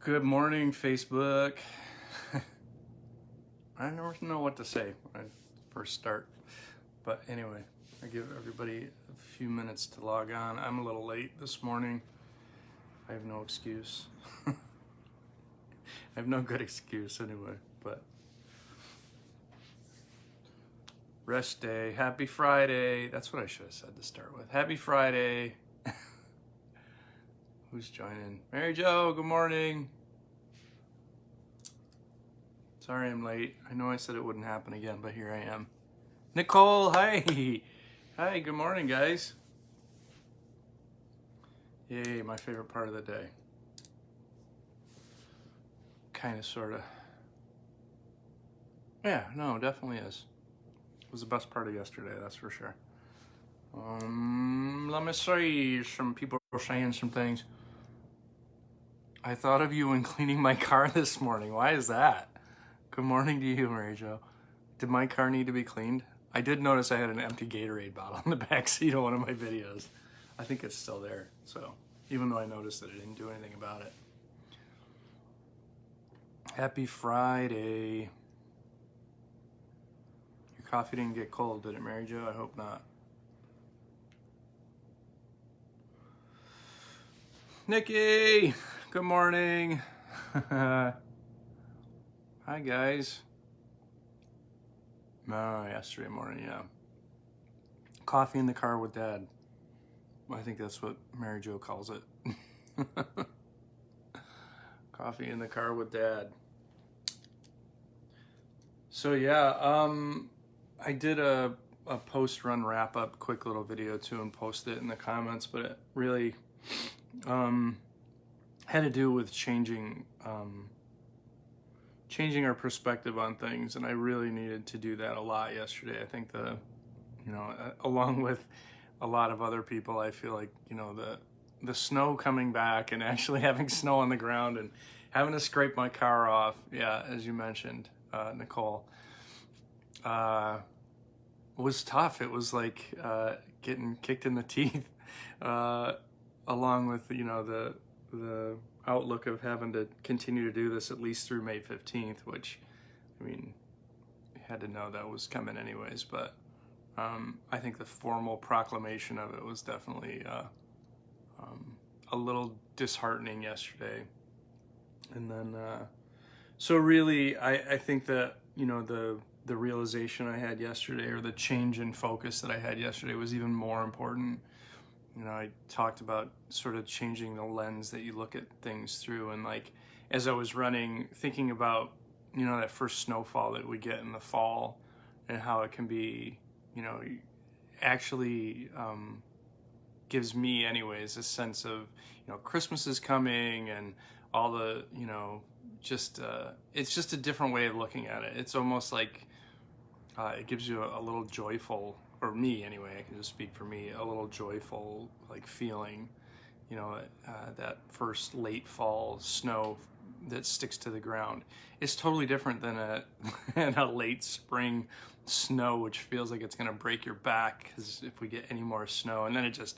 Good morning, Facebook. I never know what to say when I first start. But anyway, I give everybody a few minutes to log on. I'm a little late this morning. I have no excuse. I have no good excuse anyway, but rest day. Happy Friday. That's what I should have said to start with. Happy Friday. Who's joining? Mary Jo, good morning. Sorry I'm late. I know I said it wouldn't happen again, but here I am. Nicole, hi. Hi, good morning, guys. Yay, my favorite part of the day. Kind of, sort of. Yeah, no, definitely is. It was the best part of yesterday, that's for sure. Let me see. Some people were saying some things. I thought of you when cleaning my car this morning. Why is that? Good morning to you, Mary Jo. Did my car need to be cleaned? I did notice I had an empty Gatorade bottle in the back seat of one of my videos. I think it's still there, so even though I noticed that I didn't do anything about it. Happy Friday. Your coffee didn't get cold, did it, Mary Jo? I hope not. Nikki, good morning. Hi, guys. No, yesterday morning, yeah. Coffee in the car with Dad. I think that's what Mary Jo calls it. Coffee in the car with Dad. So yeah, I did a post-run wrap-up, quick little video too, and posted it in the comments, but it really had to do with changing our perspective on things, and I really needed to do that a lot yesterday. I think along with a lot of other people, I feel like, the snow coming back and actually having snow on the ground and having to scrape my car off, yeah, as you mentioned, Nicole, was tough. It was like getting kicked in the teeth, along with, the outlook of having to continue to do this at least through May 15th, which, I mean, you had to know that was coming anyways, but I think the formal proclamation of it was definitely a little disheartening yesterday. And then, so really, I think that, the realization I had yesterday, or the change in focus that I had yesterday, was even more important. I talked about sort of changing the lens that you look at things through, and like, as I was running, thinking about, that first snowfall that we get in the fall, and how it can be, actually gives me anyways a sense of, Christmas is coming, and all the, it's just a different way of looking at it. It's almost like it gives you a little joyful, or me anyway, I can just speak for me, a little joyful like feeling, that first late fall snow that sticks to the ground. It's totally different than a late spring snow, which feels like it's gonna break your back, because if we get any more snow, and then it just,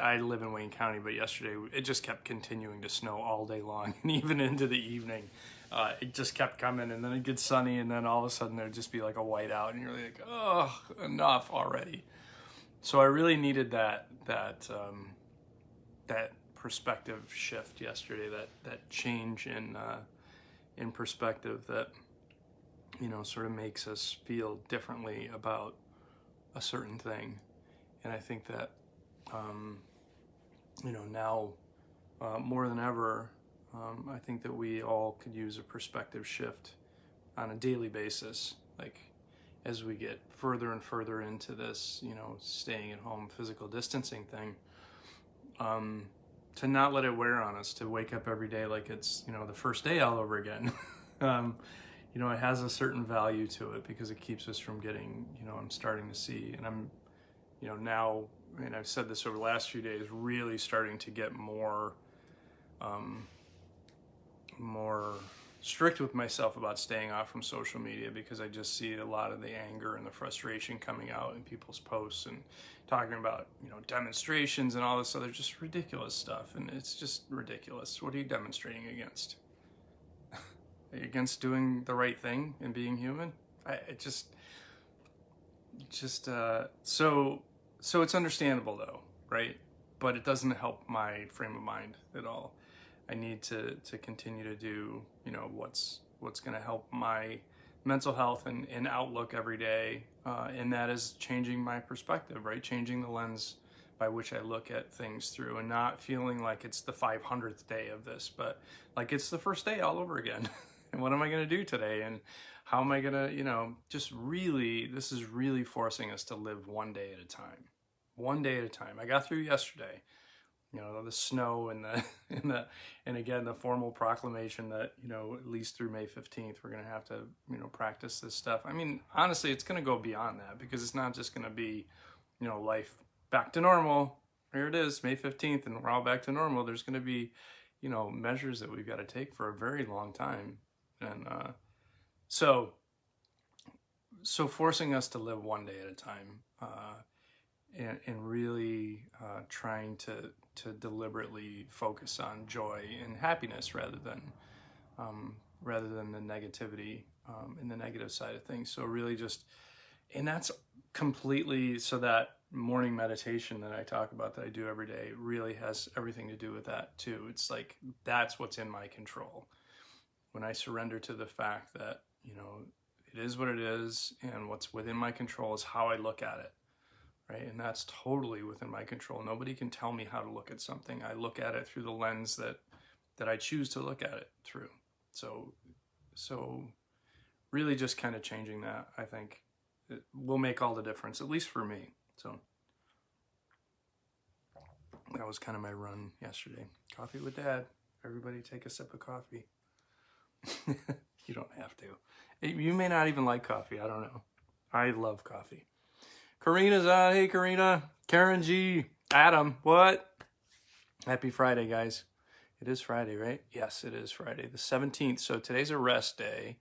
I live in Wayne County, but yesterday it just kept continuing to snow all day long, and even into the evening. It just kept coming, and then it gets sunny, and then all of a sudden there'd just be like a whiteout, and you're like, oh, enough already. So I really needed that perspective shift yesterday, that change in perspective that, sort of makes us feel differently about a certain thing. And I think that, now more than ever, I think that we all could use a perspective shift on a daily basis, like as we get further and further into this, staying at home, physical distancing thing, to not let it wear on us, to wake up every day like it's, the first day all over again. It has a certain value to it, because it keeps us from getting, I'm starting to see, and I'm, now, and I've said this over the last few days, really starting to get more strict with myself about staying off from social media, because I just see a lot of the anger and the frustration coming out in people's posts and talking about, demonstrations and all this other just ridiculous stuff. And it's just ridiculous. What are you demonstrating against? Are you against doing the right thing and being human? So it's understandable though, right? But it doesn't help my frame of mind at all. I need to continue to do, what's going to help my mental health and outlook every day. And that is changing my perspective, right? Changing the lens by which I look at things through, and not feeling like it's the 500th day of this, but like it's the first day all over again. And what am I going to do today? And how am I going to, this is really forcing us to live one day at a time. One day at a time. I got through yesterday, the snow and and again, the formal proclamation that, at least through May 15th, we're going to have to, practice this stuff. I mean, honestly, it's going to go beyond that, because it's not just going to be, life back to normal. Here it is, May 15th, and we're all back to normal. There's going to be, measures that we've got to take for a very long time. And so forcing us to live one day at a time, and really trying to deliberately focus on joy and happiness rather than the negativity and the negative side of things. So really and that's completely, so that morning meditation that I talk about, that I do every day, really has everything to do with that too. It's like, that's what's in my control. When I surrender to the fact that, it is what it is, and what's within my control is how I look at it. Right? And that's totally within my control. Nobody can tell me how to look at something. I look at it through the lens that I choose to look at it through. So really just kind of changing that, I think, it will make all the difference, at least for me. So that was kind of my run yesterday. Coffee with Dad. Everybody take a sip of coffee. You don't have to. You may not even like coffee. I don't know. I love coffee. Karina's on. Hey, Karina. Karen G. Adam. What? Happy Friday, guys. It is Friday, right? Yes, it is Friday, the 17th. So today's a rest day.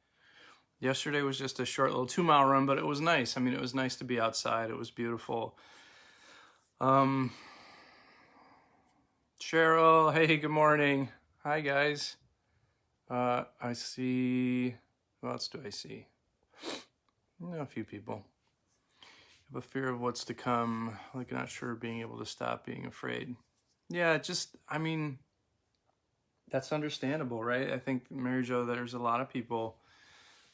Yesterday was just a short little 2-mile run, but it was nice. I mean, it was nice to be outside. It was beautiful. Cheryl. Hey, good morning. Hi, guys. I see, who else do I see? A few people. Have a fear of what's to come, like not sure of being able to stop being afraid. Yeah, that's understandable, right? I think, Mary Jo, there's a lot of people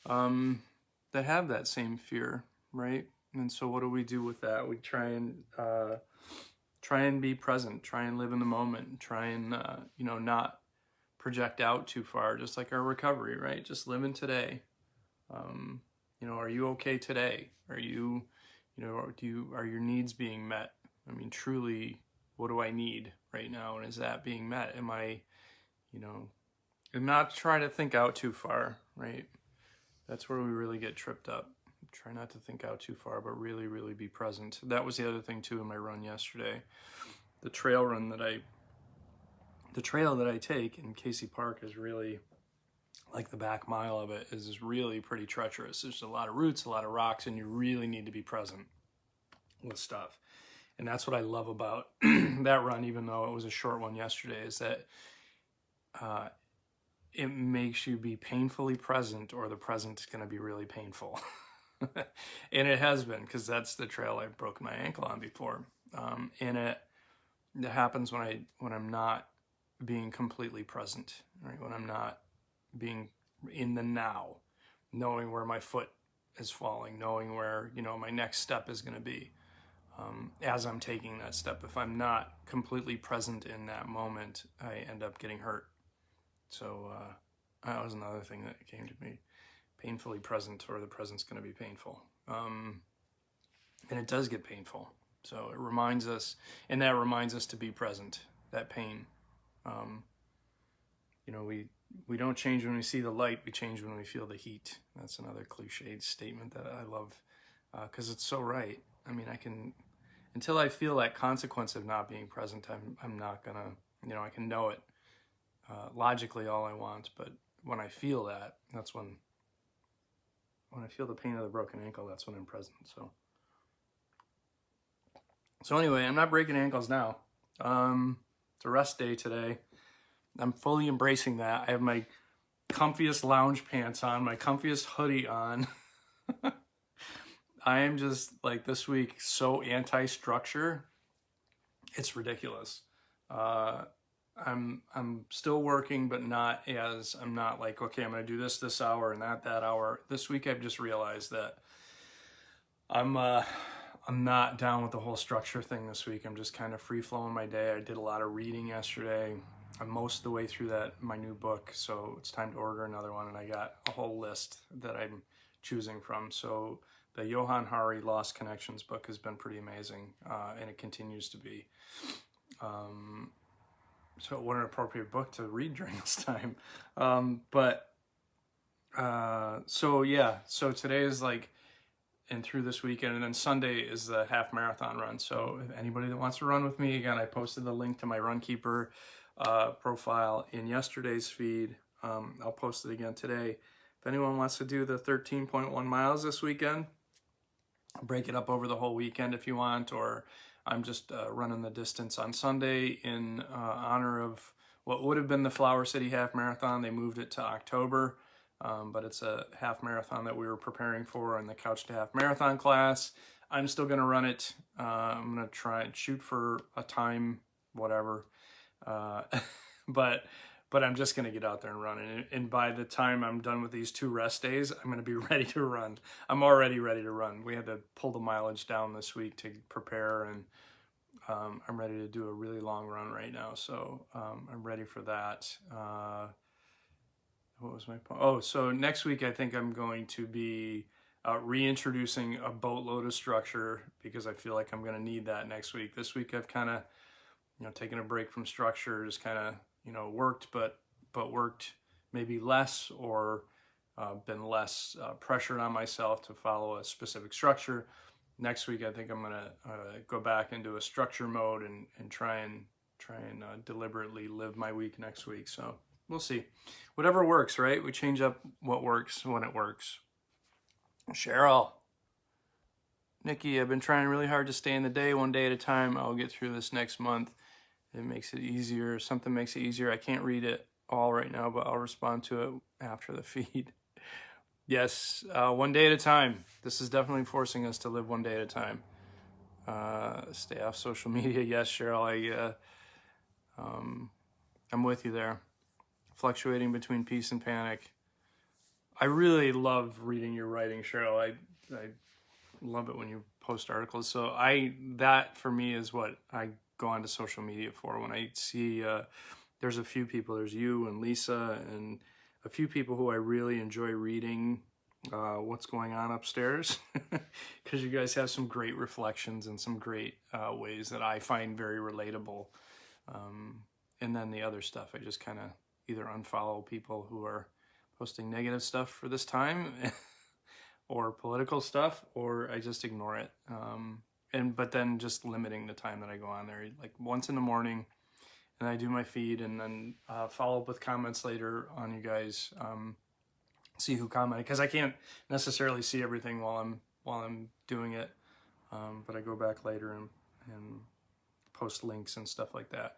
that have that same fear, right? And so what do we do with that? We try and be present, try and live in the moment, try and, not project out too far, just like our recovery, right? Just living today. Are you okay today? Are you, are your needs being met? I mean, truly, what do I need right now? And is that being met? Am I, and not try to think out too far, right? That's where we really get tripped up. Try not to think out too far, but really, really be present. That was the other thing too in my run yesterday. The trail that I take in Casey Park is really, like, the back mile of it is really pretty treacherous. There's a lot of roots, a lot of rocks, and you really need to be present with stuff. And that's what I love about that run, even though it was a short one yesterday, is that it makes you be painfully present, or the present is going to be really painful. And it has been, because that's the trail I've broken my ankle on before. And it happens when I'm not being completely present, right? When I'm not being in the now, knowing where my foot is falling, knowing where, my next step is going to be as I'm taking that step. If I'm not completely present in that moment, I end up getting hurt. So that was another thing that came to me. Painfully present, or the present's going to be painful. And it does get painful. So it reminds us, and that reminds us to be present, that pain. We don't change when we see the light, we change when we feel the heat. That's another cliched statement that I love, because it's so right. I mean, until I feel that consequence of not being present, I'm not gonna, I can know it logically all I want, but when I feel that, that's when I feel the pain of the broken ankle, that's when I'm present. So anyway, I'm not breaking ankles now. It's a rest day today. I'm fully embracing that. I have my comfiest lounge pants on, my comfiest hoodie on. I am just like this week so anti-structure. It's ridiculous. I'm still working, but I'm not like, okay, I'm going to do this hour and that hour. This week I've just realized that I'm not down with the whole structure thing this week. I'm just kind of free flowing my day. I did a lot of reading yesterday. I'm most of the way through my new book, so it's time to order another one, and I got a whole list that I'm choosing from. So the Johann Hari Lost Connections book has been pretty amazing, and it continues to be. So what an appropriate book to read during this time. So today is like, and through this weekend, and then Sunday is the half marathon run. So if anybody that wants to run with me, again, I posted the link to my RunKeeper profile in yesterday's feed. I'll post it again today. If anyone wants to do the 13.1 miles this weekend, break it up over the whole weekend if you want, or I'm just running the distance on Sunday in honor of what would have been the Flower City Half Marathon. They moved it to October, but it's a half marathon that we were preparing for in the Couch to Half Marathon class. I'm still going to run it. I'm going to try and shoot for a time, whatever. But I'm just going to get out there and run. And by the time I'm done with these 2 rest days, I'm going to be ready to run. I'm already ready to run. We had to pull the mileage down this week to prepare, and I'm ready to do a really long run right now. So I'm ready for that. What was my point? Oh, so next week I think I'm going to be reintroducing a boatload of structure, because I feel like I'm going to need that next week. This week I've kind of, taken a break from structure, just kind of, worked, but worked maybe less, or been less pressured on myself to follow a specific structure. Next week, I think I'm gonna go back into a structure mode and try and deliberately live my week next week. So we'll see. Whatever works, right? We change up what works when it works. Cheryl, Nikki, I've been trying really hard to stay in the day, one day at a time. I'll get through this next month. It makes it easier. Something makes it easier. I can't read it all right now, but I'll respond to it after the feed. Yes, one day at a time. This is definitely forcing us to live one day at a time. Stay off social media. Yes, Cheryl, I'm with you there. Fluctuating between peace and panic. I really love reading your writing, Cheryl. I love it when you post articles. So that for me is what I go onto social media for. When I see there's a few people, there's you and Lisa and a few people who I really enjoy reading what's going on upstairs, because you guys have some great reflections and some great ways that I find very relatable. And then the other stuff, I just kind of either unfollow people who are posting negative stuff for this time or political stuff, or I just ignore it. But then just limiting the time that I go on there, like once in the morning, and I do my feed, and then follow up with comments later on you guys. See who commented, because I can't necessarily see everything while I'm doing it, but I go back later and post links and stuff like that.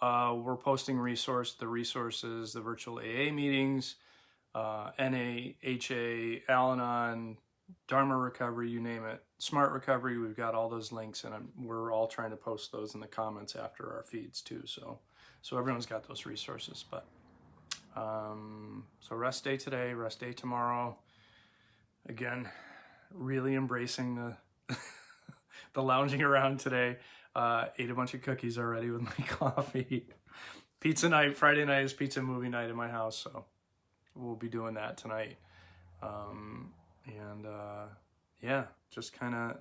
We're posting the resources, the virtual AA meetings, NA, HA, Al-Anon, Dharma Recovery, you name it. Smart Recovery, we've got all those links, and we're all trying to post those in the comments after our feeds too. So everyone's got those resources. But so rest day today, rest day tomorrow. Again, really embracing the the lounging around today. Ate a bunch of cookies already with my coffee. Pizza night, Friday night is pizza movie night in my house, so we'll be doing that tonight. Yeah, just kind of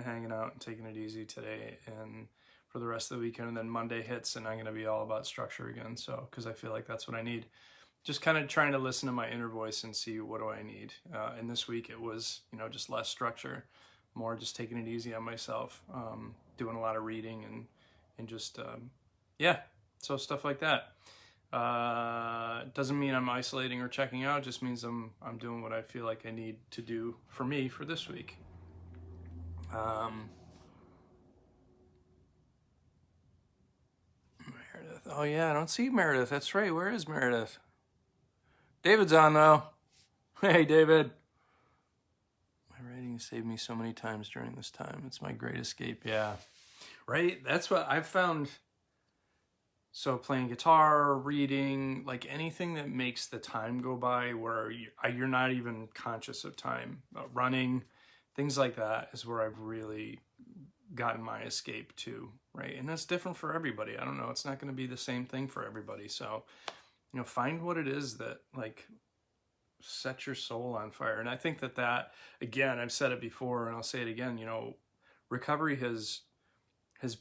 hanging out and taking it easy today and for the rest of the weekend. And then Monday hits and I'm going to be all about structure again. So, because I feel like that's what I need. Just kind of trying to listen to my inner voice and see what do I need. And this week it was, just less structure, more just taking it easy on myself, doing a lot of reading and just, so stuff like that. Doesn't mean I'm isolating or checking out. Just means I'm doing what I feel like I need to do for me for this week. Meredith. Oh yeah, I don't see Meredith. That's right. Where is Meredith? David's on though. Hey David. My writing saved me so many times during this time. It's my great escape. Yeah. Right? That's what I've found. So playing guitar, reading, like anything that makes the time go by where you're not even conscious of time. Running, things like that is where I've really gotten my escape to, right? And that's different for everybody. I don't know. It's not going to be the same thing for everybody. So, you know, find what it is that like set your soul on fire. And I think that again, I've said it before and I'll say it again, you know, recovery has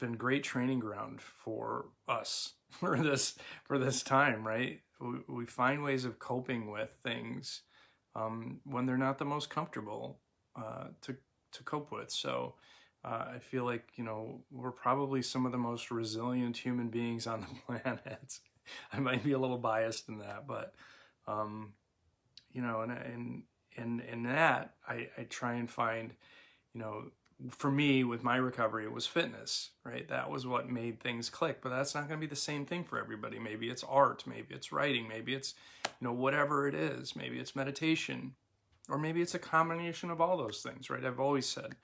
been great training ground for us for this time, right? We find ways of coping with things when they're not the most comfortable to cope with. So I feel like, you know, we're probably some of the most resilient human beings on the planet. I might be a little biased in that, but you know, and that I try and find, you know, for me with my recovery, it was fitness, right? That was what made things click, but that's not going to be the same thing for everybody. Maybe it's art, maybe it's writing, maybe it's, you know, whatever it is, maybe it's meditation, or maybe it's a combination of all those things, right? I've always said,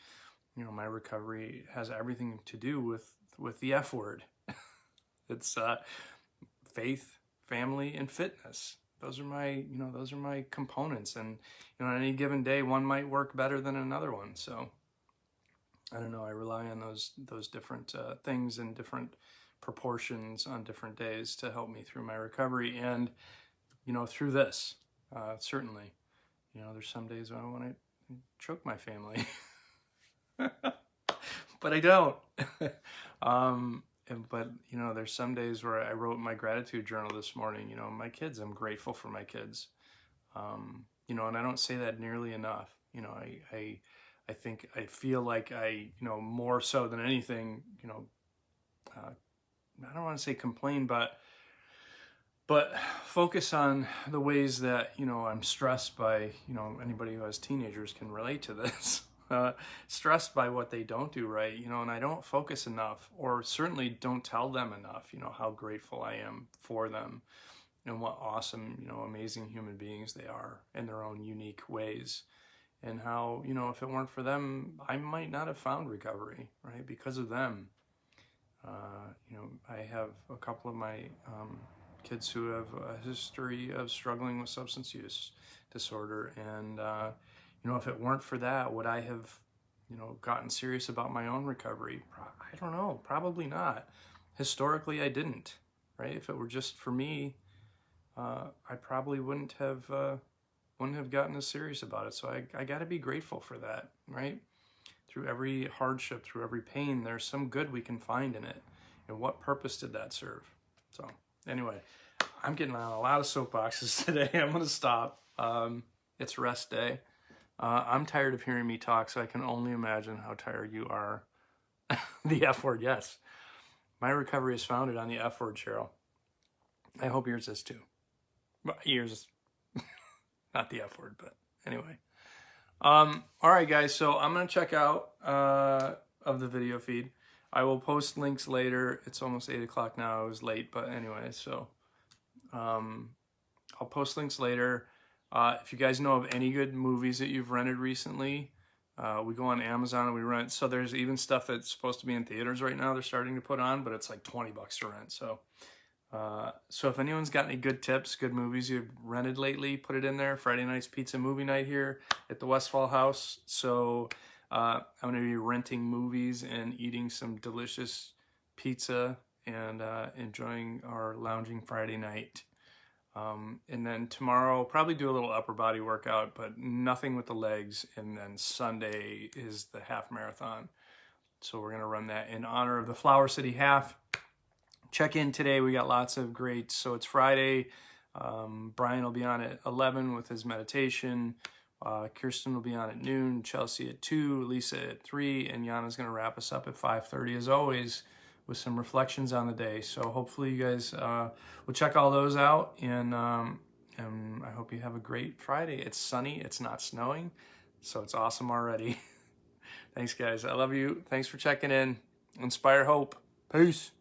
you know, my recovery has everything to do with the F word. It's faith, family, and fitness. Those are my components. And, you know, on any given day, one might work better than another one. So I don't know. I rely on those different things in different proportions on different days to help me through my recovery. And, you know, through this, certainly, you know, there's some days when I want to choke my family, but I don't. But, you know, there's some days where I wrote my gratitude journal this morning, you know, my kids, I'm grateful for my kids. You know, and I don't say that nearly enough. You know, I think I feel like you know, more so than anything, you know, I don't want to say complain, but focus on the ways that, you know, I'm stressed by, you know, anybody who has teenagers can relate to this. Stressed by what they don't do right, you know, and I don't focus enough, or certainly don't tell them enough, you know, how grateful I am for them and what awesome, you know, amazing human beings they are in their own unique ways. And how, you know, if it weren't for them, I might not have found recovery, right? Because of them. You know, I have a couple of my kids who have a history of struggling with substance use disorder. And, you know, if it weren't for that, would I have, you know, gotten serious about my own recovery? I don't know. Probably not. Historically, I didn't, right? If it were just for me, I probably wouldn't have gotten as serious about it. So I got to be grateful for that, right? Through every hardship, through every pain, there's some good we can find in it. And what purpose did that serve? So anyway, I'm getting on a lot of soapboxes today. I'm going to stop. It's rest day. I'm tired of hearing me talk, so I can only imagine how tired you are. The F word, yes. My recovery is founded on the F word, Cheryl. I hope yours is too. Yours, not the F word, but anyway. All right, guys, so I'm going to check out of the video feed. I will post links later. It's almost 8 o'clock now. I was late, but anyway, so I'll post links later. If you guys know of any good movies that you've rented recently, we go on Amazon and we rent. So there's even stuff that's supposed to be in theaters right now they're starting to put on, but it's like $20 to rent. So if anyone's got any good tips, good movies you've rented lately, put it in there. Friday night's pizza movie night here at the Westfall House. So I'm going to be renting movies and eating some delicious pizza and enjoying our lounging Friday night. And then tomorrow I'll probably do a little upper body workout, but nothing with the legs. And then Sunday is the half marathon. So we're going to run that in honor of the Flower City Half. Check in today. We got lots of great. So it's Friday. Brian will be on at 11 with his meditation. Kirsten will be on at noon. Chelsea at 2. Lisa at 3. And Yana's going to wrap us up at 5:30 as always with some reflections on the day. So hopefully you guys will check all those out, and I hope you have a great Friday. It's sunny, it's not snowing, so it's awesome already. Thanks, guys. I love you. Thanks for checking in. Inspire hope. Peace.